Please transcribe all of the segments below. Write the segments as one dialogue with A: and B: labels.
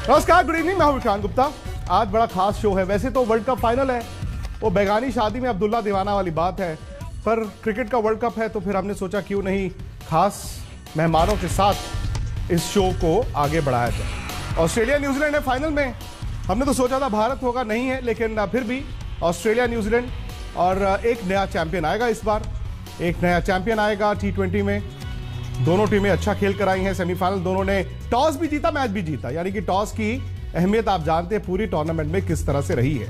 A: नमस्कार, good evening. मैं हूं विक्रांत गुप्ता। आज बड़ा खास शो है। वैसे तो वर्ल्ड कप फाइनल है, वो बेगानी शादी में अब्दुल्ला दीवाना वाली बात है, पर क्रिकेट का वर्ल्ड कप है तो फिर हमने सोचा क्यों नहीं खास मेहमानों के साथ इस शो को आगे बढ़ाया जाए। ऑस्ट्रेलिया न्यूजीलैंड है फाइनल में। हमने तो सोचा था भारत होगा, नहीं है, लेकिन फिर भी ऑस्ट्रेलिया न्यूजीलैंड और एक नया चैंपियन आएगा। इस बार एक नया चैंपियन आएगा T20 में। दोनों टीमें अच्छा खेल कर आई हैं। सेमीफाइनल दोनों ने टॉस भी जीता, मैच भी जीता, यानी कि टॉस की अहमियत आप जानते हैं पूरी टूर्नामेंट में किस तरह से रही है।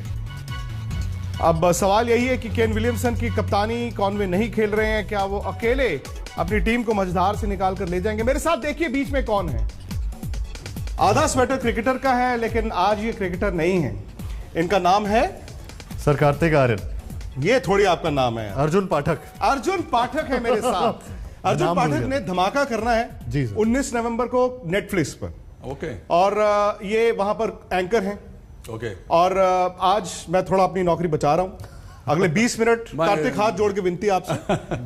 A: अब सवाल यही है कि केन विलियमसन की कप्तानी कॉनवे नहीं खेल रहे हैं, क्या वो अकेले अपनी टीम को मझधार से निकाल कर ले जाएंगे? मेरे साथ देखिए बीच में कौन है। आधा स्वेटर क्रिकेटर का है, लेकिन आज ये क्रिकेटर नहीं है। इनका नाम है
B: सर कार्तिक आर्यन।
A: ये थोड़ी आपका नाम है।
B: अर्जुन पाठक।
A: अर्जुन पाठक है मेरे साथ। अर्जुन पाठक ने धमाका करना है
B: जी सर।
A: 19 नवंबर को नेटफ्लिक्स पर।
C: ओके।
A: और ये वहां पर एंकर हैं।
C: ओके।
A: और आज मैं थोड़ा अपनी नौकरी बचा रहा हूं। अगले 20 मिनट कार्तिक हाथ जोड़ के विनती आपसे,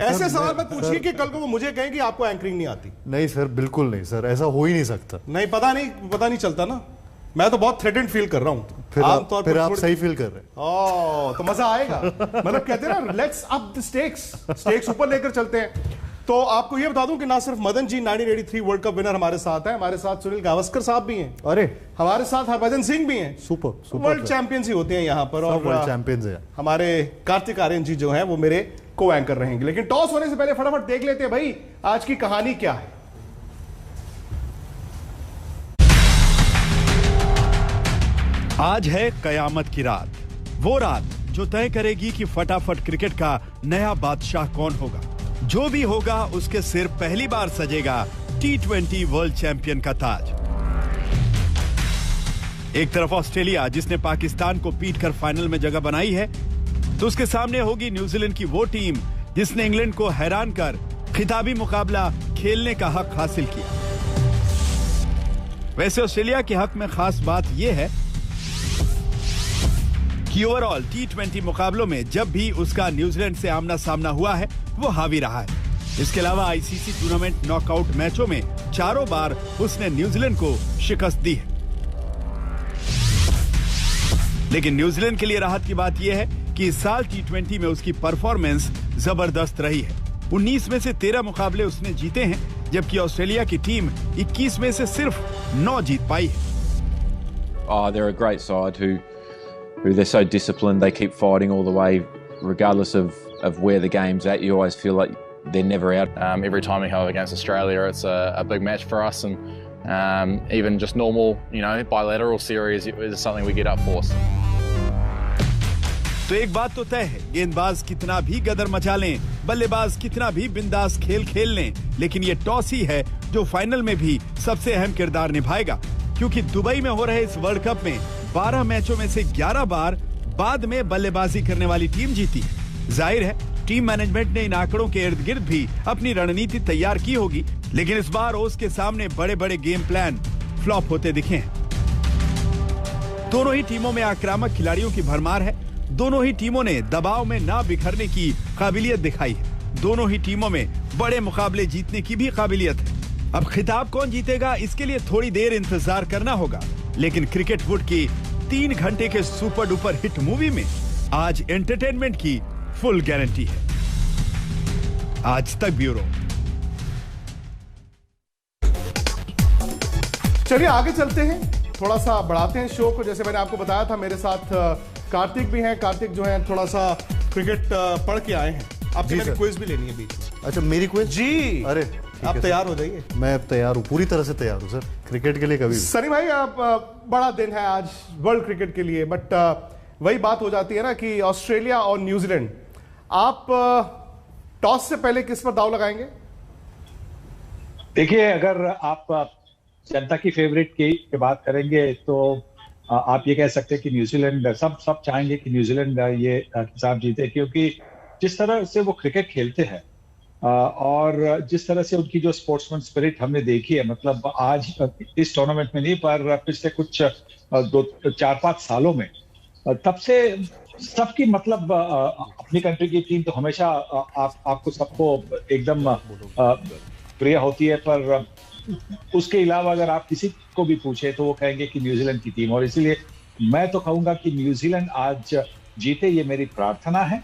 A: ऐसे सवाल मत पूछिए कि कल को वो मुझे कहें कि आपको एंकरिंग नहीं आती।
B: नहीं सर, बिल्कुल नहीं सर, ऐसा हो ही नहीं सकता।
A: नहीं, पता नहीं चलता ना। मैं तो बहुत थ्रेटेंड फील कर रहा हूं।
B: फिर आप सही फील कर रहे हैं।
A: ओह, तो मजा आएगा। मतलब कहते हैं ना, लेट्स अप द स्टेक्स ऊपर लेकर चलते हैं। तो आपको ये बता दूं कि ना सिर्फ Madan ji 1983 world cup winner हमारे साथ हैं, हमारे साथ सुनील गावस्कर साहब भी हैं।
B: अरे,
A: हमारे साथ हरभजन सिंह भी हैं।
B: सुपर
A: वर्ल्ड चैंपियंस ही होते हैं यहाँ पर। और
B: वर्ल्ड चैंपियंस हैं।
A: हमारे कार्तिक आर्यन जी जो हैं वो मेरे को एंकर रहेंगे। लेकिन टॉस होने से पहले फटाफट देख लेते हैं भाई आज की कहानी क्या है।
D: आज है कयामत की रात, वो रात जो तय करेगी कि फटाफट क्रिकेट का नया बादशाह कौन होगा। जो भी होगा उसके सिर पहली बार सजेगा T20 वर्ल्ड चैंपियन का ताज। एक तरफ ऑस्ट्रेलिया जिसने पाकिस्तान को पीटकर फाइनल में जगह बनाई है, तो उसके सामने होगी न्यूजीलैंड की वो टीम जिसने इंग्लैंड को हैरान कर खिताबी मुकाबला खेलने का हक हासिल किया। वैसे ऑस्ट्रेलिया के हक में खास बात यह है कि ओवरऑल T20 मुकाबलों में जब भी उसका न्यूजीलैंड से आमना सामना हुआ है वो हावी रहा है। इसके अलावा आईसीसी टूर्नामेंट नॉकआउट मैचों में चारों बार उसने न्यूजीलैंड को शिकस्त दी है। लेकिन न्यूजीलैंड के लिए राहत की बात यह है कि इस साल T20 में उसकी परफॉर्मेंस जबरदस्त रही है। 19 में से 13 मुकाबले उसने जीते हैं, जबकि ऑस्ट्रेलिया की टीम 21 में से सिर्फ 9 जीत पाई है।
E: They're a great side who they're so disciplined. They keep fighting all the way, regardless of where the game's at. You always feel like they're never out.
F: Every time we go against Australia, it's a big match for us, and even just normal, bilateral series is something we get up for.
D: तो एक बात तो तय है, गेंदबाज कितना भी गदर मचा लें, बल्लेबाज कितना भी बिंदास खेल लें, लेकिन ये टॉस ही है जो फाइनल में भी सबसे अहम किरदार निभाएगा। क्योंकि दुबई में हो रहे इस वर्ल्ड कप में 12 मैचों में से 11 बार बाद में बल्लेबाजी करने वाली टीम जीती है। जाहिर है टीम मैनेजमेंट ने इन आंकड़ों के इर्द गिर्द भी अपनी रणनीति तैयार की होगी, लेकिन इस बार ओस के सामने बड़े बड़े गेम प्लान फ्लॉप होते दिखे हैं। दोनों ही टीमों में आक्रामक खिलाड़ियों की भरमार है। दोनों ही टीमों ने दबाव में ना बिखरने की काबिलियत दिखाई है। दोनों ही टीमों में बड़े मुकाबले जीतने की भी काबिलियत है। अब खिताब कौन जीतेगा इसके लिए थोड़ी देर इंतजार करना होगा, लेकिन क्रिकेट वुड की 3 घंटे के सुपर डुपर हिट मूवी में आज एंटरटेनमेंट की फुल गारंटी है। आज तक ब्यूरो।
A: चलिए आगे चलते हैं, थोड़ा सा बढ़ाते हैं शो को। जैसे मैंने आपको बताया था, मेरे साथ कार्तिक भी हैं। कार्तिक जो है थोड़ा सा क्रिकेट पढ़ के आए हैं। आपसे मैंने क्विज भी लेनी है बीच में।
B: अच्छा, मेरी क्विज?
A: जी।
B: अरे
A: आप तैयार हो जाइए।
B: मैं तैयार हूँ, पूरी तरह से तैयार हूँ सर, क्रिकेट के लिए कभी भी।
A: सनी भाई, आप बड़ा दिन है आज वर्ल्ड क्रिकेट के लिए, बट वही बात हो जाती है ना कि ऑस्ट्रेलिया और न्यूजीलैंड, आप टॉस से पहले किस पर दाव लगाएंगे?
G: देखिए, अगर आप जनता की फेवरेट की बात करेंगे तो आप ये कह सकते हैं कि न्यूजीलैंड, सब चाहेंगे कि न्यूजीलैंड ये खिताब जीते, क्योंकि जिस तरह से वो क्रिकेट खेलते हैं और जिस तरह से उनकी जो स्पोर्ट्समैन स्पिरिट हमने देखी है, मतलब आज इस टूर्नामेंट में नहीं पर पिछले कुछ 4-5 सालों में, तब से सबकी मतलब अपनी कंट्री की टीम तो हमेशा आपको सबको एकदम प्रिय होती है, पर उसके अलावा अगर आप किसी को भी पूछे तो वो कहेंगे कि न्यूजीलैंड की टीम, और इसीलिए मैं तो कहूंगा कि न्यूजीलैंड आज जीते, ये मेरी प्रार्थना है।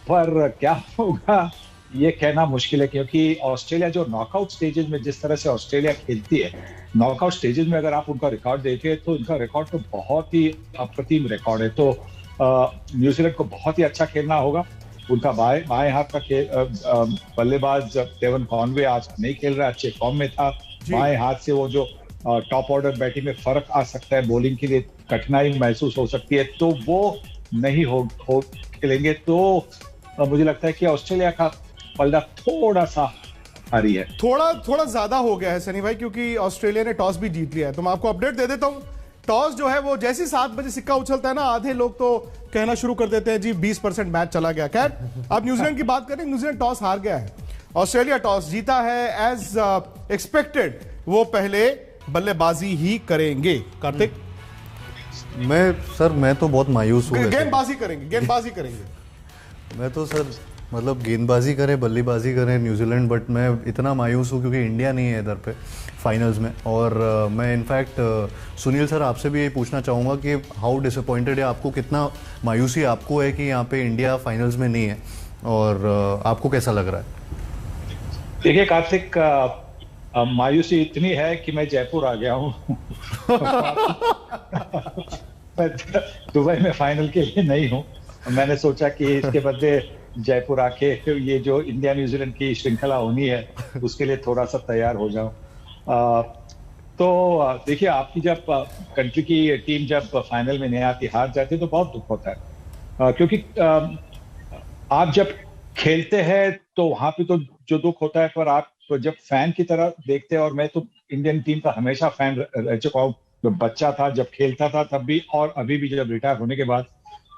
G: पर क्या होगा ये कहना मुश्किल है, क्योंकि ऑस्ट्रेलिया जो नॉकआउट स्टेजेस में जिस तरह से ऑस्ट्रेलिया खेलती है, नॉकआउट स्टेजेस में अगर आप उनका रिकॉर्ड देखें तो इनका रिकॉर्ड तो बहुत ही अप्रतिम रिकॉर्ड है। तो न्यूजीलैंड को बहुत ही अच्छा खेलना होगा। उनका बाएं हाथ का बल्लेबाज डेवन कॉनवे आज नहीं खेल रहा, अच्छे फॉर्म में था। बाएं हाथ से वो जो टॉप ऑर्डर बैटिंग में फर्क आ सकता है, बॉलिंग के लिए कठिनाई महसूस हो सकती है, तो वो नहीं हो खेलेंगे। तो मुझे लगता है कि ऑस्ट्रेलिया का पलड़ा थोड़ा सा भारी है,
A: थोड़ा ज्यादा हो गया है सनी भाई, क्योंकि ऑस्ट्रेलिया ने टॉस भी जीत लिया है। तो मैं आपको अपडेट दे देता हूं, टॉस जो है वो जैसे 7 बजे सिक्का उछलता है ना, आधे लोग तो कहना शुरू कर देते हैं जी 20% मैच चला गया। खैर, अब न्यूजीलैंड की बात करें, न्यूजीलैंड टॉस हार गया है, ऑस्ट्रेलिया टॉस जीता है। एज एक्सपेक्टेड वो पहले बल्लेबाजी ही करेंगे। कार्तिक,
B: मैं तो बहुत मायूस हूँ।
A: गेंदबाजी करेंगे।
B: मैं तो सर मतलब गेंदबाजी करे, बल्लेबाजी करे न्यूजीलैंड, बट मैं इतना मायूस हूँ क्योंकि इंडिया नहीं है इधर पे फाइनल्स में। और मैं इनफैक्ट सुनील सर आपसे भी यही पूछना चाहूँगा कि हाउ डिसअपॉइंटेड है आपको, कितना मायूसी आपको है कि यहाँ पे इंडिया फाइनल्स में नहीं है, और आपको कैसा लग रहा है?
G: देखिए कार्तिक, मायूसी इतनी है कि मैं जयपुर आ गया हूँ। दुबई में फाइनल के लिए नहीं हूँ। मैंने सोचा कि इसके बदले जयपुर आके ये जो इंडिया न्यूजीलैंड की श्रृंखला होनी है उसके लिए थोड़ा सा तैयार हो जाऊं। तो देखिए, आपकी जब कंट्री की टीम जब फाइनल में नहीं आती, हार जाती है, तो बहुत दुख होता है, क्योंकि आप जब खेलते हैं तो वहां पे तो जो दुख होता है, पर आप तो जब फैन की तरह देखते हैं, और मैं तो इंडियन टीम का हमेशा फैन रह चुका हूँ, जब बच्चा था, जब खेलता था तब भी, और अभी भी जब रिटायर होने के बाद,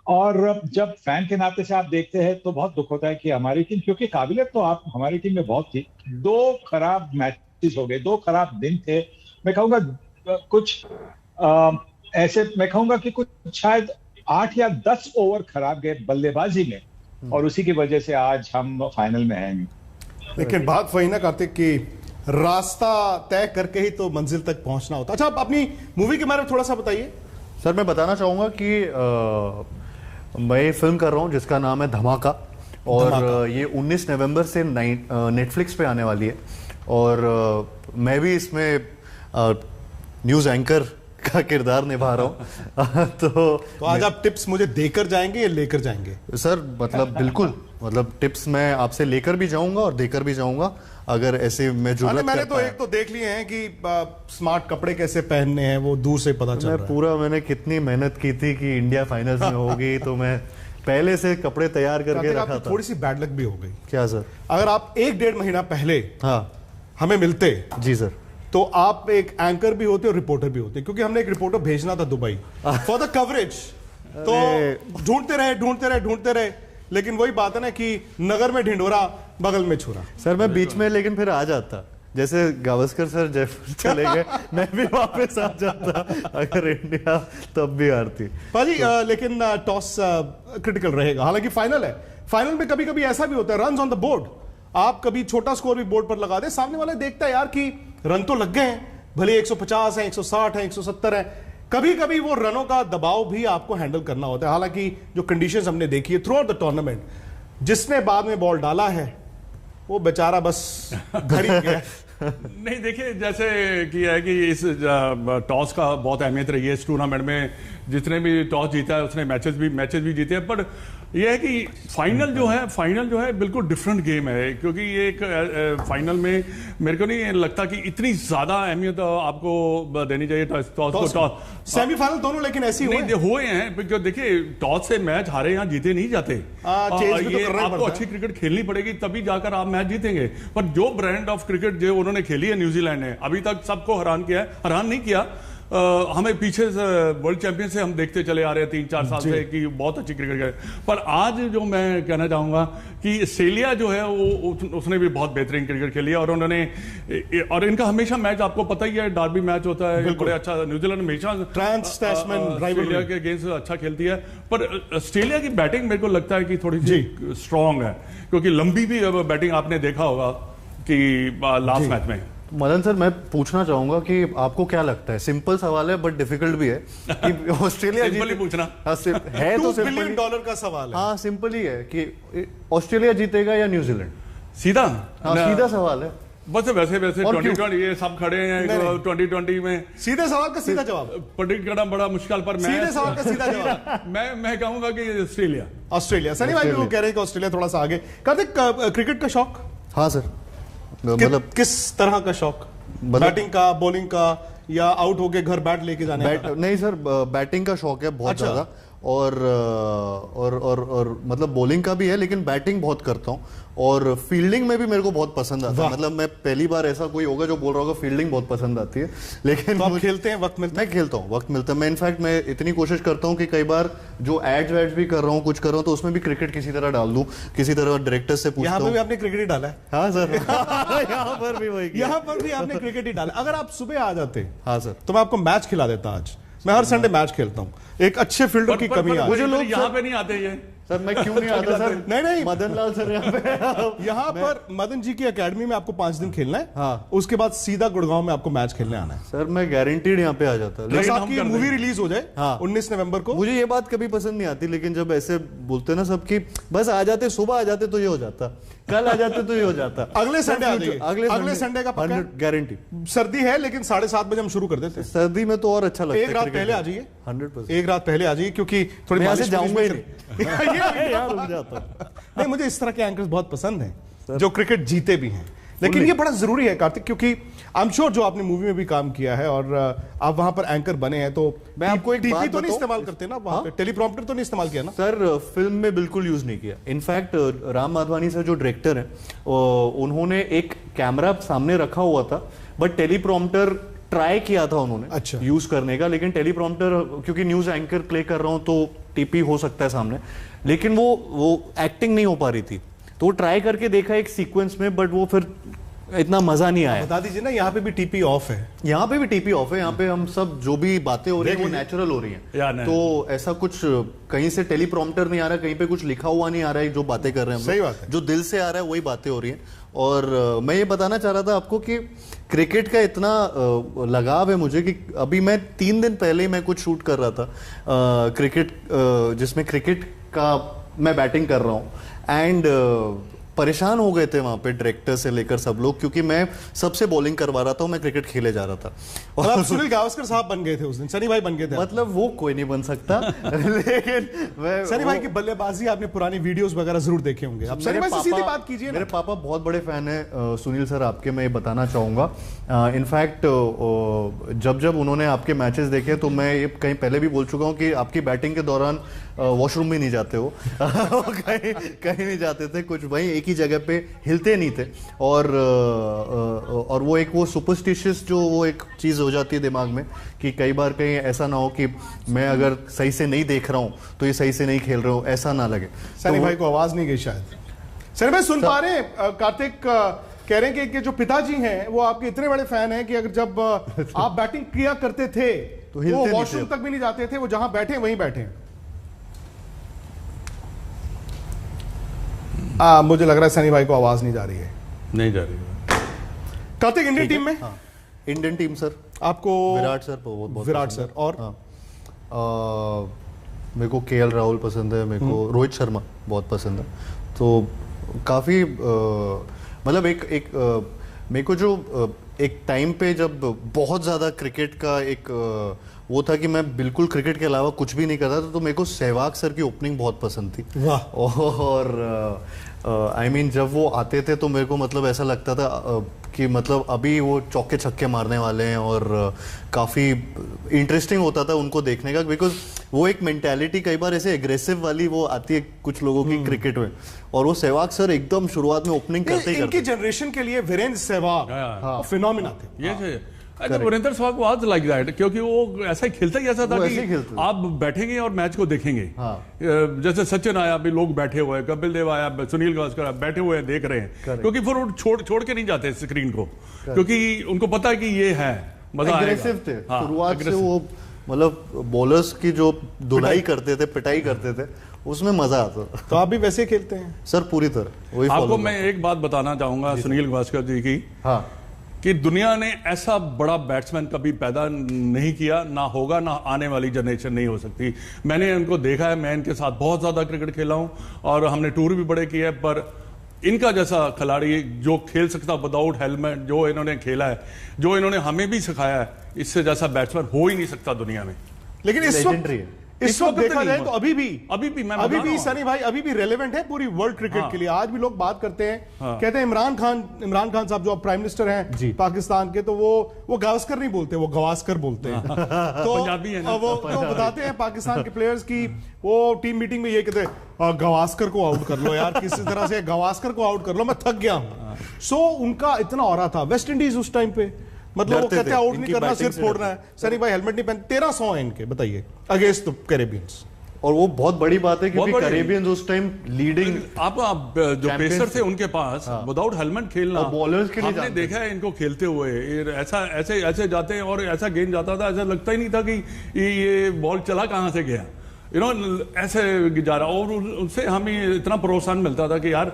G: और जब फैन के नाते से आप देखते हैं तो बहुत दुख होता है कि हमारी टीम, क्योंकि काबिलियत तो आप हमारी टीम में बहुत थी, 2 खराब मैचेस हो गए, 2 खराब दिन थे। मैं कहूंगा कुछ ऐसे, मैं कहूंगा कि कुछ शायद 8 या 10 ओवर खराब गए बल्लेबाजी में, और उसी की वजह से आज हम फाइनल में हैं।
A: लेकिन बात वही ना कार्तिक कि रास्ता तय करके ही तो मंजिल तक पहुंचना होता। अच्छा, आप अपनी मूवी के बारे में थोड़ा सा बताइए।
B: सर, मैं बताना चाहूँगा कि मैं फिल्म कर रहा हूँ जिसका नाम है धमाका, और ये 19 नवंबर से नेटफ्लिक्स पे आने वाली है, और मैं भी इसमें न्यूज़ एंकर का किरदार निभा रहा हूँ। तो
A: आज आप टिप्स मुझे देकर जाएंगे या लेकर जाएंगे?
B: सर मतलब बिल्कुल, मतलब टिप्स मैं आपसे लेकर भी जाऊंगा और देकर भी जाऊंगा, अगर ऐसे मैं जो
A: मैंने तो एक तो देख लिए हैं कि स्मार्ट कपड़े कैसे पहनने हैं, वो दूर से पता चल रहा है।
B: पूरा मैंने कितनी मेहनत की थी कि इंडिया फाइनल्स में होगी, तो मैं पहले से कपड़े तैयार करके रखा था।
A: थोड़ी सी बैड लक भी हो गई।
B: क्या सर?
A: अगर आप 1-1.5 महीना पहले
B: हाँ
A: हमें मिलते,
B: जी सर,
A: तो आप एक एंकर भी होते और रिपोर्टर भी होते, क्योंकि हमने एक रिपोर्टर भेजना था दुबई फॉर द कवरेज। तो ढूंढते रहे, लेकिन वही बात है ना कि नगर में ढिंढोरा बगल में छुरा।
B: सर मैं बीच में लेकिन फिर आ जाता, जैसे गावस्कर सर जयपुर चले गए, मैं भी वापस आ जाता अगर इंडिया तब भी हारती।
A: पाजी, लेकिन टॉस क्रिटिकल रहेगा। हालांकि फाइनल है, फाइनल में कभी कभी ऐसा भी होता है, रन्स ऑन द बोर्ड, आप कभी छोटा स्कोर भी बोर्ड पर लगा दे, सामने वाले देखता है यार कि रन तो लग गए हैं, भले 150 है, 160 है, 170 है, कभी कभी वो रनों का दबाव भी आपको हैंडल करना होता है। हालांकि जो कंडीशंस हमने देखी है थ्रू आउट द टूर्नामेंट, जिसने बाद में बॉल डाला है वो बेचारा बस घर ही गया।
C: नहीं, देखिए जैसे कि है कि इस टॉस का बहुत अहमियत रही है इस टूर्नामेंट में, जितने भी टॉस जीता है उसने मैचेस भी जीते हैं, पर यह है कि फाइनल जो है बिल्कुल डिफरेंट गेम है, क्योंकि ये एक फाइनल में मेरे को नहीं लगता कि इतनी ज्यादा अहमियत आपको देनी चाहिए टॉस को।
A: सेमीफाइनल दोनों लेकिन ऐसी
C: हुए हैं, क्योंकि देखिए टॉस से मैच हारे यहाँ जीते नहीं जाते, ये आपको अच्छी क्रिकेट खेलनी पड़ेगी तभी जाकर आप मैच जीतेंगे। पर जो ब्रांड ऑफ क्रिकेट जो उन्होंने खेली है न्यूजीलैंड ने, अभी तक सबको हैरान नहीं किया। हमें पीछे से वर्ल्ड चैंपियन से हम देखते चले आ रहे हैं 3-4 साल से कि बहुत अच्छी क्रिकेट खेले, पर आज जो मैं कहना चाहूंगा कि ऑस्ट्रेलिया जो है वो उसने भी बहुत बेहतरीन क्रिकेट खेली है, और उन्होंने, और इनका हमेशा मैच आपको पता ही है, डार्बी मैच होता है, बड़े अच्छा, न्यूजीलैंड हमेशा ऑस्ट्रेलिया के अगेंस्ट अच्छा खेलती है, पर ऑस्ट्रेलिया की बैटिंग मेरे को लगता है कि थोड़ी सी स्ट्रांग है, क्योंकि लंबी भी बैटिंग आपने देखा होगा कि लास्ट मैच में
B: मदन सर, मैं पूछना चाहूंगा कि आपको क्या लगता है, सिंपल सवाल है बट डिफिकल्ट भी है, कि ऑस्ट्रेलिया
C: सिंपल ही पूछना
B: है तो
A: $2 बिलियन का सवाल है।
B: हाँ सिंपल ही है कि ऑस्ट्रेलिया जीतेगा या न्यूजीलैंड,
C: सीधा।
B: हाँ सीधा सवाल है।
C: बस वैसे 2020 ये सब खड़े हैं 2020 में,
A: सीधे सवाल का सीधा जवाब
C: प्रेडिक्ट करना बड़ा मुश्किल, पर मैं
A: सीधे सवाल का सीधा जवाब
C: मैं कहूंगा कि ऑस्ट्रेलिया।
A: सनी भाई भी वो कह रहे हैं कि ऑस्ट्रेलिया थोड़ा सा आगे। कार्तिक, क्रिकेट का शौक?
B: हाँ सर, मतलब
A: किस तरह का शौक? बैटिंग का, बॉलिंग का, या आउट होके घर बैट लेके जाने का?
B: नहीं सर, बैटिंग का शौक है बहुत ज्यादा, और मतलब बॉलिंग का भी है, लेकिन बैटिंग बहुत करता हूँ, और फील्डिंग में भी मेरे को बहुत पसंद आता है। मतलब मैं पहली बार ऐसा कोई होगा जो बोल रहा होगा फील्डिंग बहुत पसंद आती है, लेकिन
A: तो आप खेलते हैं, वक्त मिलता है?
B: मैं खेलता हूँ, वक्त मिलता है। मैं इनफैक्ट मैं इतनी कोशिश करता हूँ कि कई बार जो एड्स वैड्स भी कर रहा हूँ, कुछ कर रहा हूँ, तो उसमें भी क्रिकेट किसी तरह डाल दूं, किसी तरह डायरेक्टर से पूछता हूँ।
A: यहाँ पे भी आपने क्रिकेट ही डाला है?
B: हाँ सर यहाँ पर भी वही,
A: यहाँ पर भी आपने क्रिकेट ही डाला। अगर आप सुबह आ जाते,
B: हाँ सर,
A: तो मैं आपको मैच खिला देता। आज मैं हर संडे मैच खेलता हूँ। एक अच्छे फील्डर की कमी है।
C: मुझे लोग यहाँ पे नहीं आते ये
B: सर, मैं क्यों नहीं आता सर?
A: नहीं
B: मदन लाल सर
A: यहाँ पर मदन जी की एकेडमी में आपको 5 दिन खेलना है।
B: हाँ,
A: उसके बाद सीधा गुड़गांव में आपको मैच खेलने आना है।
B: सर मैं गारंटीड यहाँ पे आ जाता।
A: लेकिन आपकी मूवी रिलीज हो जाए 19 नवंबर को।
B: मुझे ये बात कभी पसंद नहीं आती, लेकिन जब ऐसे बोलते ना सब कि बस आ जाते, सुबह आ जाते तो ये हो जाता, कल आ जाते तो ये हो जाता,
A: अगले संडे आ जाइए। अगले संडे का पक्का?
B: गारंटी।
A: सर्दी है लेकिन 7:30 बजे हम शुरू कर देते हैं।
B: सर्दी में तो और अच्छा लगता है।
A: एक रात पहले आ जाइए,
B: 100%।
A: एक रात पहले आ जाइए, क्योंकि थोड़ी
B: यहाँ से जाऊंगा ही नहीं
A: जाता। नहीं, मुझे इस तरह के एंकर्स बहुत पसंद हैं जो क्रिकेट जीते भी हैं। लेकिन ये बड़ा जरूरी है कार्तिक, क्योंकि आई एम श्योर जो आपने मूवी में भी काम किया है और आप वहां पर एंकर बने हैं, तो मैं आपको एक टीपी तो नहीं इस्तेमाल करते ना वहां पे? टेलीप्रॉम्प्टर तो नहीं इस्तेमाल किया ना
B: सर? फिल्म में बिल्कुल यूज नहीं किया। इनफैक्ट राम माधवानी सर जो डायरेक्टर है, उन्होंने एक कैमरा सामने रखा हुआ था, बट टेलीप्रॉम्प्टर ट्राई किया था उन्होंने यूज करने का, लेकिन टेलीप्रॉम्प्टर, क्योंकि न्यूज एंकर प्ले कर रहा हूं तो टीपी हो सकता है सामने, लेकिन वो एक्टिंग नहीं हो पा रही थी, तो वो ट्राई करके देखा एक सीक्वेंस में, बट वो फिर इतना मजा नहीं आया।
A: बता दीजिए ना, यहाँ पे भी टीपी ऑफ है।
B: यहाँ पे भी टीपी ऑफ है। यहाँ पे हम सब जो भी बातें हो रही है वो नेचुरल हो रही हैं, तो ऐसा कुछ कहीं से टेलीप्रॉम्प्टर नहीं आ रहा, कहीं पे कुछ लिखा हुआ नहीं आ रहा है, जो बातें कर रहे हैं
A: सही बात है,
B: जो दिल से आ रहा है वही बातें हो रही हैं। और मैं ये बताना चाह रहा था आपको कि क्रिकेट का इतना लगाव है मुझे कि अभी मैं 3 दिन पहले मैं कुछ शूट कर रहा था क्रिकेट, जिसमें क्रिकेट का मैं बैटिंग कर रहा हूँ, एंड परेशान हो गए थे वहां पे डायरेक्टर से लेकर सब लोग, क्योंकि मैं सबसे बॉलिंग करवा रहा था, मैं क्रिकेट खेले जा रहा था।
A: और आप सुनील गावस्कर साहब बन गए थे उस दिन, सनी भाई बन गए थे।
B: मतलब वो कोई नहीं बन सकता लेकिन
A: सनी भाई की बल्लेबाजी आपने पुरानी वीडियोस वगैरह जरूर देखे होंगे। आप सनी भाई से सीधी बात कीजिए।
B: मेरे पापा बहुत बड़े फैन है सुनील सर आपके, मैं ये बताना चाहूंगा। इनफैक्ट जब उन्होंने आपके मैचेस देखे, तो मैं ये कहीं पहले भी बोल चुका हूँ कि आपकी बैटिंग के दौरान वॉशरूम भी नहीं जाते हो कहीं नहीं जाते थे, कुछ वहीं एक ही जगह पे हिलते नहीं थे, और वो एक वो सुपरस्टिशियस जो वो एक चीज हो जाती है दिमाग में कि कई बार कहीं ऐसा ना हो कि मैं अगर सही से नहीं देख रहा हूँ तो ये सही से नहीं खेल रहे हो, ऐसा ना लगे।
A: सनी भाई को आवाज नहीं गई शायद। सनी भाई सुन पा रहे हैं? कार्तिक कह रहे हैं कि जो पिताजी हैं वो आपके इतने बड़े फैन हैं कि अगर जब आप बैटिंग किया करते थे तो वो वॉशरूम तक भी नहीं जाते थे, वो जहां बैठे वहीं बैठे। मुझे लग रहा है सनी भाई को आवाज नहीं जा रही है।
C: नहीं जा रही है।
A: कार्तिक, इंडियन टीम में?
B: हाँ, इंडियन टीम सर
A: आपको
B: विराट सर बहुत
A: विराट सर, और
B: मेरे को केएल राहुल पसंद है, मेरे को रोहित शर्मा बहुत पसंद है। तो काफी मतलब एक मेरे को जो एक टाइम पे जब बहुत ज्यादा क्रिकेट का एक वो था कि मैं बिल्कुल क्रिकेट के अलावा कुछ भी नहीं करता था, तो मेरे को सहवाग सर की ओपनिंग बहुत पसंद थी। और आई मीन जब वो आते थे तो मेरे को मतलब ऐसा लगता था कि मतलब अभी वो चौके छक्के मारने वाले हैं, और काफ़ी इंटरेस्टिंग होता था उनको देखने का, बिकॉज वो एक मेंटालिटी कई बार ऐसे एग्रेसिव वाली वो आती है कुछ लोगों की क्रिकेट में, और वो सहवाग सर एकदम शुरुआत में ओपनिंग करते ही
A: इनकी जनरेशन के लिए वीरेंद्र सहवाग फिनोमिना थे।
C: ये Virender Sehwag was like that, क्योंकि वो ऐसा ही खेलता ही ऐसा था कि आप बैठेंगे और मैच को देखेंगे। जैसे सचिन आया, अभी लोग बैठे हुए हैं, कपिल देव आया, सुनील गावस्कर बैठे हुए हैं, देख रहे हैं, क्योंकि फिर वो छोड़ के नहीं जाते स्क्रीन को, क्योंकि उनको पता है कि ये है मजा आएगा।
B: एग्रेसिव थे शुरुआत से वो, मतलब बॉलर्स की जो धुलाई करते थे, पिटाई करते थे, उसमें मजा आता।
A: तो आप भी वैसे खेलते हैं?
B: सर पूरी तरह वही।
C: आपको मैं एक बात बताना चाहूंगा सुनील गावस्कर जी की।
B: हाँ,
C: कि दुनिया ने ऐसा बड़ा बैट्समैन कभी पैदा नहीं किया, ना होगा, ना आने वाली जनरेशन नहीं हो सकती। मैंने इनको देखा है, मैं इनके साथ बहुत ज़्यादा क्रिकेट खेला हूँ और हमने टूर भी बड़े किए हैं, पर इनका जैसा खिलाड़ी जो खेल सकता विदाउट हेलमेट, जो इन्होंने खेला है, जो इन्होंने हमें भी सिखाया है, इससे जैसा बैट्समैन हो ही नहीं सकता दुनिया में।
A: लेकिन इस वक्त देखा जाए तो अभी भी सनी भाई अभी भी रेलेवेंट है पूरी वर्ल्ड क्रिकेट के लिए। आज भी लोग बात करते हैं, कहते हैं इमरान खान साहब जो अब प्राइम मिनिस्टर हैं पाकिस्तान के, तो वो गावस्कर नहीं बोलते, वो गवास्कर बोलते हैं। तो पंजाबी है ना, वो बताते हैं पाकिस्तान के प्लेयर्स की, वो टीम मीटिंग में ये कहते हैं गवास्कर को आउट कर लो यार, किसी तरह से गवास्कर को आउट कर लो, मैं थक गया हूं। सो उनका इतना ऑरा था। वेस्ट इंडीज उस टाइम पे मतलब वो कहते हैं आउट नहीं करना, सिर्फ फोड़ना है। सनी भाई हेलमेट नहीं पहनते, 1300 है इनके, बताइए, अगेंस्ट द कैरेबियंस।
B: और वो बहुत बड़ी बात है क्योंकि कैरेबियंस उस टाइम लीडिंग,
C: आप जो पेसर थे उनके पास विदाउट हेलमेट खेलना,
B: बॉलर्स के लिए
C: हमने देखा है इनको खेलते हुए, ऐसे जाते हैं और ऐसा गेंद जाता था, ऐसा लगता ही नहीं था कि ये बॉल चला कहां से गया, ऐसे जा रहा। और उससे हमें इतना प्रोत्साहन मिलता था कि यार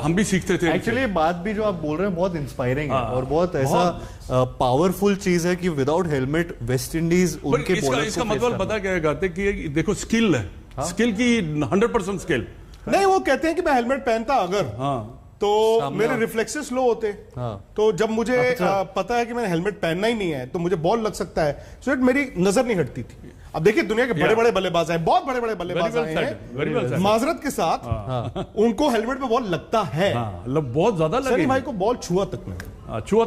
C: हम भी सीखते थे।
B: एक्चुअली बात भी जो आप बोल रहे हैं बहुत इंस्पायरिंग है और बहुत ऐसा पावरफुल चीज है कि विदाउट हेलमेट वेस्ट इंडीज उनके
C: इसका मतलब पता क्या करते कि देखो स्किल है, स्किल की 100% स्किल
A: नहीं। वो कहते हैं कि मैं हेलमेट पहनता अगर तो मेरे रिफ्लेक्सेस लो होते। तो जब मुझे पता है कि मैंने हेलमेट पहनना ही नहीं है तो मुझे बॉल लग सकता है, सो मेरी नजर नहीं हटती थी। अब देखिए दुनिया के बड़े बड़े बल्लेबाज हैं, बहुत बड़े बड़े बल्लेबाज हैं, माजरत के साथ उनको हेलमेट पे बॉल लगता है,
C: बहुत ज्यादा
A: सनी भाई को बॉल छुआ तक नहीं, छुआ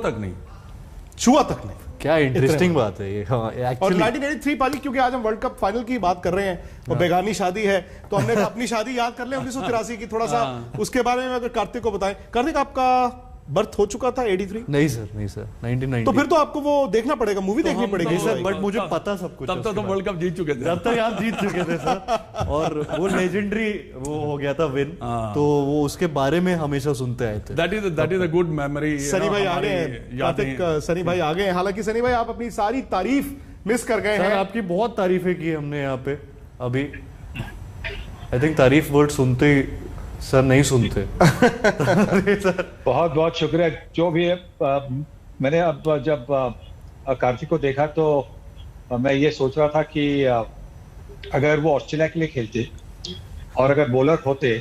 A: तक नहीं।
B: क्या इंटरेस्टिंग बात है ये।
A: और 1983 पाजी, क्योंकि आज हम वर्ल्ड कप फाइनल की बात कर रहे हैं और बेगानी शादी है, तो हमने अपनी शादी याद कर ले 1983 की, थोड़ा सा उसके बारे में अगर कार्तिक को बताएं। कार्तिक, आपका बर्थ हो चुका था 83?
B: नहीं सर 1990।
A: तो फिर तो आपको वो देखना पड़ेगा, मूवी देखनी पड़ेगी
B: सर, बट मुझे पता सब कुछ।
C: तब तक तो वर्ल्ड कप जीत चुके थे,
B: तब तक आप जीत चुके थे सर। और वो लेजेंडरी वो हो गया था विन, तो वो उसके बारे में हमेशा सुनते आए थे।
C: That is a good memory.
A: Sunny भाई आ गए हैं, कार्तिक सनी भाई आ गए हैं। हालांकि सनी भाई आप अपनी सारी तारीफ मिस कर गए हैं।
B: आपकी बहुत तारीफें की हमने यहाँ पे अभी। आई थिंक तारीफ वर्ड सुनते ही सर नहीं सुनते।
G: सर बहुत बहुत शुक्रिया जो भी है। मैंने अब जब कार्तिक को देखा तो मैं ये सोच रहा था कि अगर वो ऑस्ट्रेलिया के लिए खेलते और अगर बॉलर होते,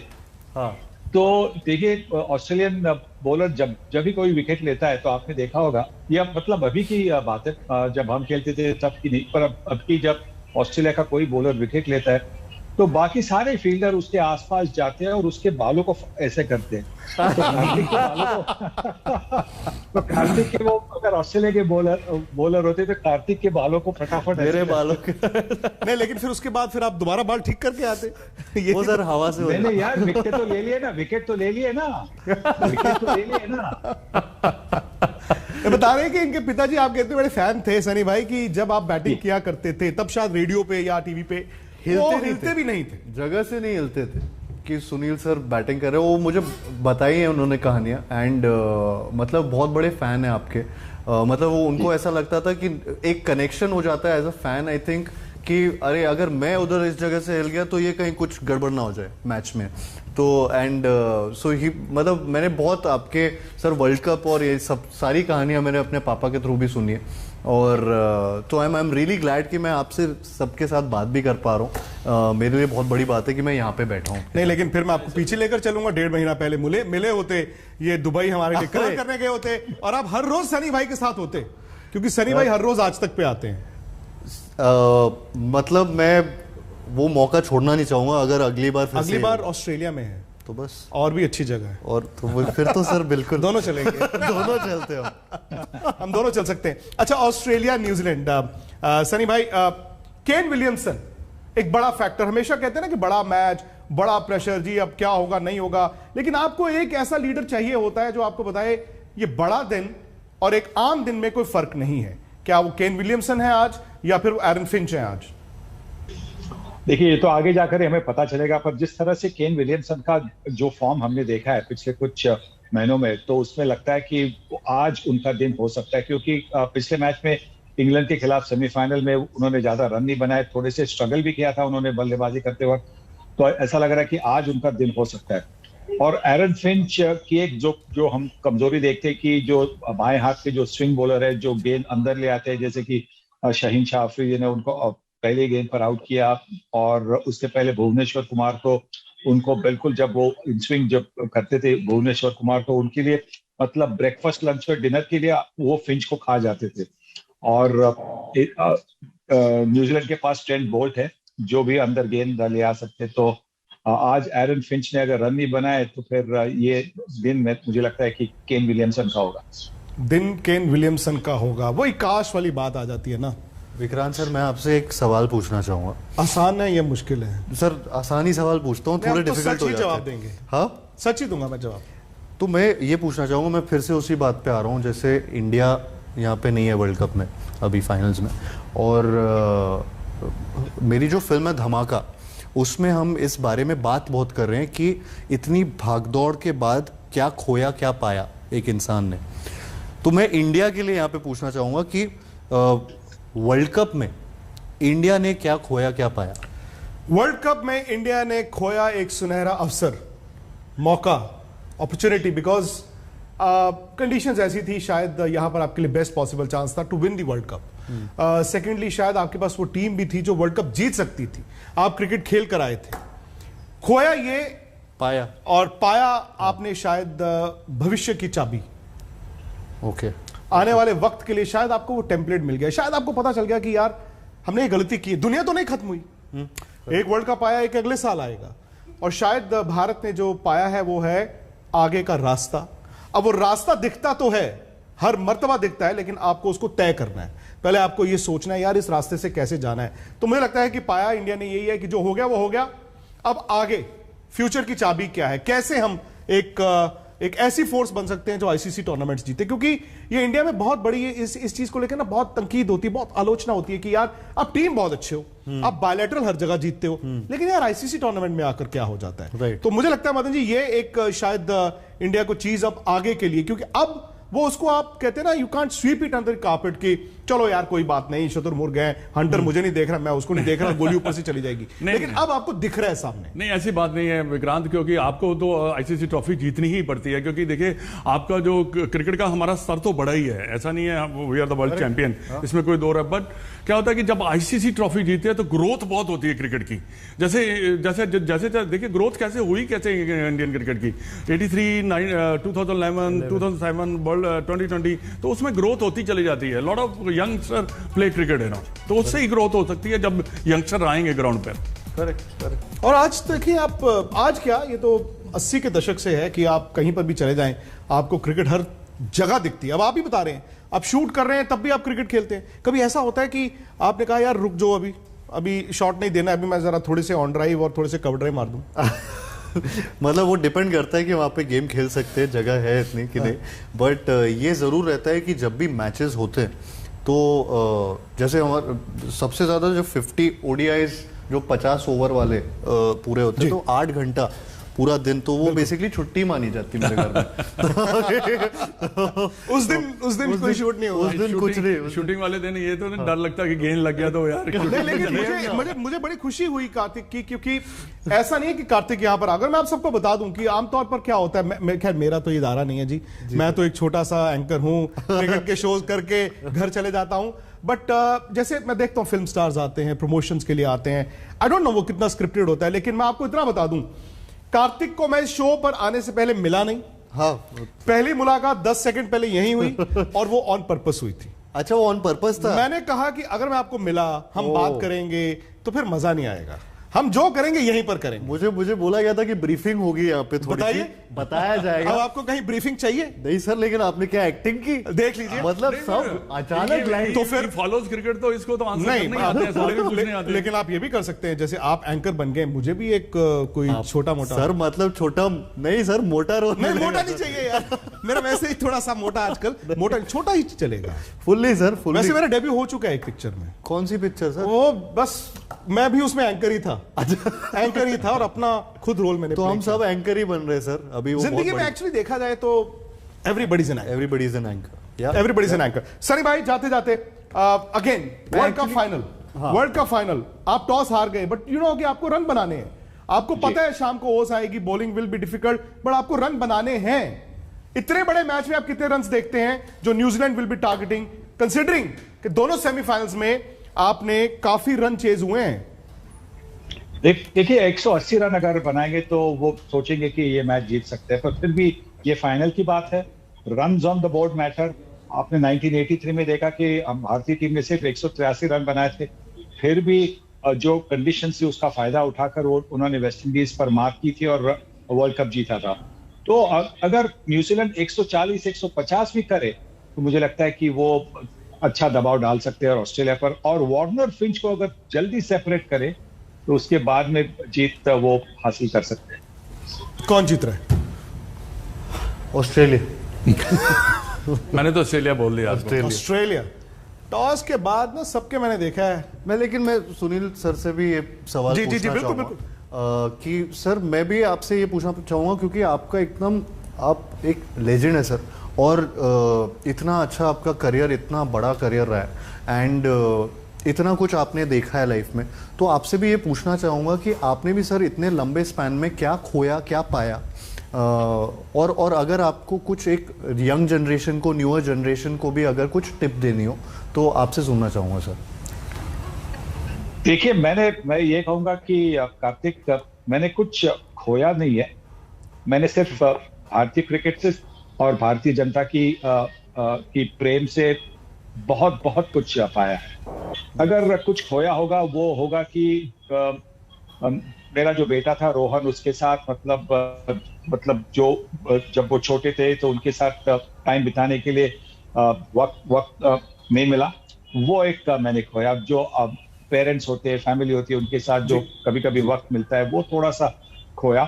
G: तो देखिए ऑस्ट्रेलियन बॉलर जब भी कोई विकेट लेता है तो आपने देखा होगा, या मतलब अभी की बात है, जब हम खेलते थे तब की नहीं, पर अब की जब ऑस्ट्रेलिया का कोई बॉलर विकेट लेता है तो बाकी सारे फील्डर उसके आसपास जाते हैं और उसके बालों को ऐसे करते हैं। तो कार्तिक के वो अगर ऑस्ट्रेलिया के बॉलर होते तो कार्तिक के बालों को फटाफट
B: मेरे बालों के
A: नहीं, लेकिन फिर उसके बाद फिर आप दोबारा बाल ठीक करके आते।
B: वो सर हवा से
G: नहीं यार, विकेट तो ले लिए ना।
A: बता रहे हैं कि इनके पिताजी आपके इतने बड़े फैन थे सनी भाई कि जब आप बैटिंग किया करते थे तब शायद रेडियो पे या टीवी पे हिलते भी नहीं थे,
B: जगह से नहीं हिलते थे कि सुनील सर बैटिंग कर रहे हैं। वो मुझे बताई है उन्होंने कहानियां, एंड मतलब बहुत बड़े फैन है आपके। मतलब वो उनको ऐसा लगता था कि एक कनेक्शन हो जाता है as a fan, I think, कि अरे अगर मैं उधर इस जगह से हिल गया तो ये कहीं कुछ गड़बड़ ना हो जाए मैच में। तो एंड सो ही मतलब मैंने बहुत आपके सर वर्ल्ड कप और ये सब सारी कहानियां मैंने अपने पापा के थ्रू भी सुनी है। और तो आई एम रियली ग्लैड कि मैं आपसे सबके साथ बात भी कर पा रहा हूँ। मेरे लिए बहुत बड़ी बात है कि मैं यहाँ पे बैठा हूँ।
A: नहीं, लेकिन फिर मैं आपको पीछे लेकर चलूंगा। 1.5 महीना पहले मिले होते, ये दुबई हमारे लिए कवर करने गए होते और आप हर रोज सनी भाई के साथ होते, क्योंकि सनी भाई हर रोज आज तक पे आते हैं।
B: मतलब मैं वो मौका छोड़ना नहीं चाहूंगा। अगर अगली बार
A: ऑस्ट्रेलिया में है
B: तो बस
A: और भी अच्छी जगह है, और
B: तो फिर तो सर बिल्कुल
A: दोनों चलेंगे।
B: दोनों चलते हो,
A: हम दोनों चल सकते हैं। अच्छा, ऑस्ट्रेलिया न्यूजीलैंड, सनी भाई, केन विलियमसन एक बड़ा फैक्टर, हमेशा कहते हैं ना कि बड़ा मैच, बड़ा प्रेशर, जी अब क्या होगा नहीं होगा, लेकिन आपको एक ऐसा लीडर चाहिए होता है जो आपको बताए ये बड़ा दिन और एक आम दिन में कोई फर्क नहीं है। क्या वो केन विलियमसन है आज या फिर वो एरन फिंच है आज?
G: देखिए, ये तो आगे जाकर हमें पता चलेगा, पर जिस तरह से केन विलियमसन का जो फॉर्म हमने देखा है पिछले कुछ महीनों में, तो उसमें लगता है कि आज उनका दिन हो सकता है, क्योंकि पिछले मैच में इंग्लैंड के खिलाफ सेमीफाइनल में उन्होंने ज्यादा रन नहीं बनाए, थोड़े से स्ट्रगल भी किया था उन्होंने बल्लेबाजी करते वक्त, तो ऐसा लग रहा है कि आज उनका दिन हो सकता है। और एरन फिंच की एक जो हम कमजोरी देखते हैं कि जो बाएं हाथ के जो स्विंग बॉलर है, जो गेंद अंदर ले आते हैं, जैसे कि शाहीन शाह अफरीदी ने उनको पहले गेंद पर आउट किया, और उससे पहले भुवनेश्वर कुमार को उनको बिल्कुल जब वो इन स्विंग जब करते थे भुवनेश्वर कुमार, तो उनके लिए मतलब ब्रेकफास्ट, लंच और डिनर के लिए वो फिंच को खा जाते थे। और न्यूजीलैंड के पास ट्रेंट बोल्ट है जो भी अंदर गेंद ले आ सकते, तो आज एरन फिंच ने अगर रन नहीं बनाए तो फिर ये दिन में मुझे लगता है कि केन विलियमसन का होगा।
A: दिन केन विलियमसन का होगा। वही काश वाली बात आ जाती है ना।
B: विक्रांत सर, मैं आपसे एक सवाल पूछना चाहूंगा।
A: आसान है या मुश्किल है?
B: सर आसानी सवाल पूछता हूँ, थोड़े डिफिकल्ट हो जाते हैं।
A: जवाब देंगे?
B: हाँ,
A: सच ही दूंगा मैं जवाब।
B: तो मैं ये पूछना चाहूंगा, मैं फिर से उसी बात पे आ रहा हूँ, जैसे इंडिया यहाँ पे नहीं है वर्ल्ड कप में अभी फाइनल्स में, और मेरी जो फिल्म है धमाका, उसमें हम इस बारे में बात बहुत कर रहे हैं कि इतनी भागदौड़ के बाद क्या खोया क्या पाया एक इंसान ने। तो मैं इंडिया के लिए यहाँ पे पूछना चाहूंगा कि वर्ल्ड कप में इंडिया ने क्या खोया क्या पाया?
A: वर्ल्ड कप में इंडिया ने खोया एक सुनहरा अवसर, मौका, अपॉर्चुनिटी, बिकॉज कंडीशंस ऐसी थी, शायद यहां पर आपके लिए बेस्ट पॉसिबल चांस था to win the world cup. Secondly शायद आपके पास वो टीम भी थी जो वर्ल्ड कप जीत सकती थी, आप क्रिकेट खेल कर आए थे। खोया ये,
B: पाया,
A: और पाया आपने शायद भविष्य की चाबी।
B: ओके,
A: आने वाले वक्त के लिए शायद आपको वो टेम्पलेट मिल गया, शायद आपको पता चल गया कि यार हमने ये गलती की, दुनिया तो नहीं खत्म हुई, एक वर्ल्ड कप आया, एक अगले साल आएगा, और शायद भारत ने जो पाया है वो है आगे का रास्ता। अब वो रास्ता दिखता तो है, हर मर्तबा दिखता है, लेकिन आपको उसको तय करना है। पहले आपको ये सोचना है यार इस रास्ते से कैसे जाना है। तो मुझे लगता है कि पाया इंडिया ने यही है कि जो हो गया वो हो गया, अब आगे फ्यूचर की चाबी क्या है, कैसे हम एक ऐसी फोर्स बन सकते हैं जो आईसीसी टूर्नामेंट्स जीते। क्योंकि ये इंडिया में बहुत बड़ी इस चीज को लेकर ना बहुत तनकीद होती है, बहुत आलोचना होती है कि यार आप टीम बहुत अच्छे हो, आप बायलैटरल हर जगह जीतते हो, लेकिन यार आईसीसी टूर्नामेंट में आकर क्या हो जाता है। तो मुझे लगता है मदन जी ये एक शायद इंडिया को चीज अब आगे के लिए, क्योंकि अब वो उसको आप कहते हैं ना, you can't sweep it under carpet की चलो यार कोई बात नहीं, शुतुरमुर्ग है, हंटर मुझे नहीं देख रहा, मैं उसको नहीं देख रहा, गोली ऊपर से चली जाएगी। लेकिन अब आपको दिख रहा है सामने।
C: नहीं, ऐसी बात नहीं है विक्रांत, क्योंकि आपको तो आईसीसी ट्रॉफी जीतनी ही पड़ती है, क्योंकि देखिए आपका जो क्रिकेट का हमारा स्तर तो बड़ा ही है, ऐसा नहीं है we are the world champion, इसमें कोई दो है। बट क्या होता है कि जब आईसीसी ट्रॉफी जीतते हैं तो ग्रोथ बहुत होती है क्रिकेट की। जैसे जैसे जैसे देखिए ग्रोथ कैसे हुई, कैसे इंडियन क्रिकेट की 83, 2011, 2007 वर्ल्ड 2020, तो उसमें ग्रोथ होती चली जाती है। Lot of youngster play cricket है ना, तो उससे ही ग्रोथ हो सकती है जब यंगस्टर आएंगे ग्राउंड पर।
A: करेक्ट। और आज देखिए आप, आज क्या, ये तो 80 के दशक से है कि आप कहीं पर भी चले जाएं आपको क्रिकेट हर जगह दिखती है। अब आप ही बता रहे हैं, आप शूट कर रहे हैं तब भी आप क्रिकेट खेलते हैं। कभी ऐसा होता है कि आपने कहा यार रुक जाओ, अभी शॉट नहीं देना, अभी मैं जरा थोड़े से ऑन ड्राइव और थोड़े से कवर ड्राइव मार दूं?
B: मतलब वो डिपेंड करता है कि वहाँ पे गेम खेल सकते हैं, जगह है इतनी कि नहीं। बट ये ज़रूर रहता है कि जब भी मैचेस होते हैं तो जैसे हमारे सबसे ज़्यादा जो 50 ODIs जो 50 ओवर वाले पूरे होते हैं, तो 8 घंटा पूरा दिन, तो वो बेसिकली छुट्टी मानी जाती मेरे घर में।
A: उस दिन कोई शूट नहीं होगा,
B: उस दिन कुछ नहीं,
C: शूटिंग वाले दिन ये तो नहीं डर लगता कि गेंद लग गया तो यार।
A: लेकिन मुझे बड़ी खुशी हुई कार्तिक की, क्योंकि ऐसा नहीं है कि कार्तिक यहाँ पर, अगर मैं आप सबको बता दूं कि आमतौर पर क्या होता है, खैर मेरा तो ये इदारा नहीं है जी, मैं तो एक छोटा सा एंकर हूँ, क्रिकेट के शोज करके घर चले जाता हूँ। बट जैसे मैं देखता हूँ फिल्म स्टार्स आते हैं, प्रमोशंस के लिए आते हैं, आई डोंट नो वो कितना स्क्रिप्टेड होता है, लेकिन मैं आपको इतना बता दूं, कार्तिक को मैं शो पर आने से पहले मिला नहीं।
B: हाँ,
A: पहली मुलाकात 10 सेकंड पहले यही हुई और वो ऑन पर्पस हुई थी।
B: अच्छा, वो ऑन पर्पस था।
A: मैंने कहा कि अगर मैं आपको मिला, हम बात करेंगे, तो फिर मजा नहीं आएगा, हम जो करेंगे यहीं पर करेंगे।
B: मुझे बोला गया था कि ब्रीफिंग होगी यहाँ पे, थोड़ी सी बताया जाएगा।
A: अब आपको कहीं ब्रीफिंग चाहिए?
B: नहीं सर, लेकिन आपने क्या एक्टिंग की,
A: देख लीजिए।
B: मतलब सब अचानक लाइन।
C: तो फिर फॉलोज क्रिकेट, तो इसको तो आंसर नहीं आते हैं, सारे पूछने आते हैं।
A: लेकिन आप ये भी कर सकते हैं, जैसे आप एंकर बन गए, मुझे भी एक कोई छोटा मोटा।
B: सर मतलब छोटा नहीं सर, मोटा रोल
A: नहीं, मोटा नहीं चाहिए यार, मेरा वैसे ही थोड़ा सा मोटा आजकल, मोटा छोटा ही चलेगा।
B: Fully sir, fully.
A: वैसे मेरा डेब्यू हो चुका है एक पिक्चर में।
B: कौन सी पिक्चर सर?
A: वो बस मैं भी उसमें एंकर ही था। एंकर ही था और अपना खुद रोल मैंने।
B: तो हम सब एंकर ही बन रहे सर अभी।
A: जिंदगी में एक्चुअली देखा जाए तो everybody's an anchor,
B: everybody's an anchor,
A: everybody's an anchor. Sunny भाई जाते जाते again world cup final, world cup final, आप टॉस हार गए, बट यू नो कि आपको रन बनाने हैं, आपको पता है शाम को ओस आएगी, bowling will be difficult, but आपको रन बनाने हैं। इतने बड़े मैच में आप कितने रन देखते हैं जो New Zealand will be targeting, considering कि दोनों सेमीफाइनल्स में आपने काफी रन चेज हुए हैं?
G: देखिए 180 रन अगर बनाएंगे तो वो सोचेंगे कि ये मैच जीत सकते हैं, पर फिर भी ये फाइनल की बात है। Runs on the board matter. आपने 1983 में देखा कि भारतीय टीम ने सिर्फ 183 रन बनाए थे, फिर भी जो कंडीशन थी उसका फायदा उठाकर उन्होंने वेस्ट इंडीज पर मात की थी और वर्ल्ड कप जीता था। तो अगर न्यूजीलैंड 140-150 भी करे तो मुझे लगता है कि वो अच्छा दबाव डाल सकते हैं और ऑस्ट्रेलिया पर, और वार्नर फिंच को अगर जल्दी सेपरेट करे तो उसके बाद में जीत वो हासिल कर सकते हैं।
A: कौन जीत रहा है?
B: ऑस्ट्रेलिया।
C: मैंने तो ऑस्ट्रेलिया बोल दिया।
A: ऑस्ट्रेलिया। टॉस के बाद ना सबके मैंने देखा है।
B: लेकिन मैं सुनील सर से भी ये सवाल
A: जी,
B: पूछना
A: बिल्कुल,
B: चाहूंगा कि सर मैं भी आपसे ये पूछना चाहूंगा क्योंकि आपका एकदम आप एक लेजेंड है सर, और इतना अच्छा आपका करियर, इतना बड़ा करियर रहा है, एंड इतना कुछ आपने देखा है लाइफ में, तो आपसे भी ये पूछना चाहूँगा कि आपने भी सर इतने लंबे स्पैन में क्या खोया, क्या पाया, और अगर आपको कुछ एक यंग जनरेशन को, न्यूअर जनरेशन को भी अगर कुछ टिप देनी हो तो आपसे सुनना चाहूँगा सर।
G: देखिए मैं ये कहूँगा कि कार्तिक, मैंने कुछ खोया नहीं है। मैंने सिर्फ भारतीय क्रिकेट से और भारतीय जनता की प्रेम से बहुत बहुत कुछ पाया है। अगर कुछ खोया होगा वो होगा कि मेरा जो बेटा था रोहन, उसके साथ मतलब जो जब वो छोटे थे तो उनके साथ टाइम बिताने के लिए वक्त नहीं मिला, वो एक मैंने खोया। जो पेरेंट्स होते हैं, फैमिली होती है, उनके साथ जो कभी कभी वक्त मिलता है वो थोड़ा सा खोया।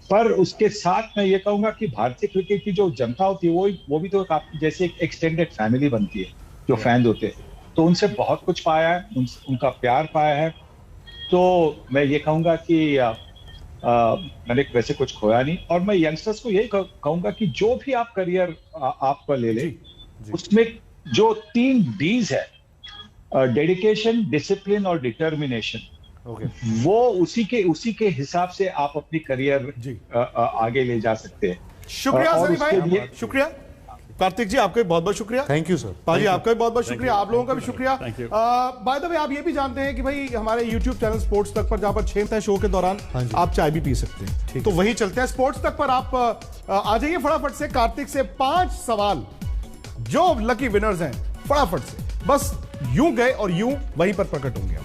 G: पर उसके साथ मैं ये कहूंगा कि भारतीय क्रिकेट की जो जनता होती है वो भी तो जैसे एक एक्सटेंडेड फैमिली बनती है। जो फैंस होते हैं तो उनसे बहुत कुछ पाया है, उनका प्यार पाया है। तो मैं ये कहूंगा कि मैंने वैसे कुछ खोया नहीं, और मैं यंगस्टर्स को यही कहूंगा कि जो भी आप करियर आप ले ले, उसमें जो 3 D's है, डेडिकेशन, डिसिप्लिन और डिटर्मिनेशन, वो उसी के हिसाब से आप अपनी करियर आगे ले जा सकते हैं।
A: शुक्रिया सनी भाई, शुक्रिया। कार्तिक जी आपका भी बहुत बहुत शुक्रिया।
B: Thank you sir.
A: पाजी आपका भी बहुत बहुत शुक्रिया। आप लोगों का भी शुक्रिया। बाय द वे आप ये भी जानते हैं कि भाई हमारे YouTube चैनल स्पोर्ट्स तक पर जहां पर 6 शो के दौरान आप चाय भी पी सकते हैं, तो वही चलते हैं। स्पोर्ट्स तक पर आप आ जाइए फटाफट से। कार्तिक से 5 सवाल जो लकी विनर्स हैं फटाफट से बस यूं गए और यूं वहीं पर प्रकट होंगे।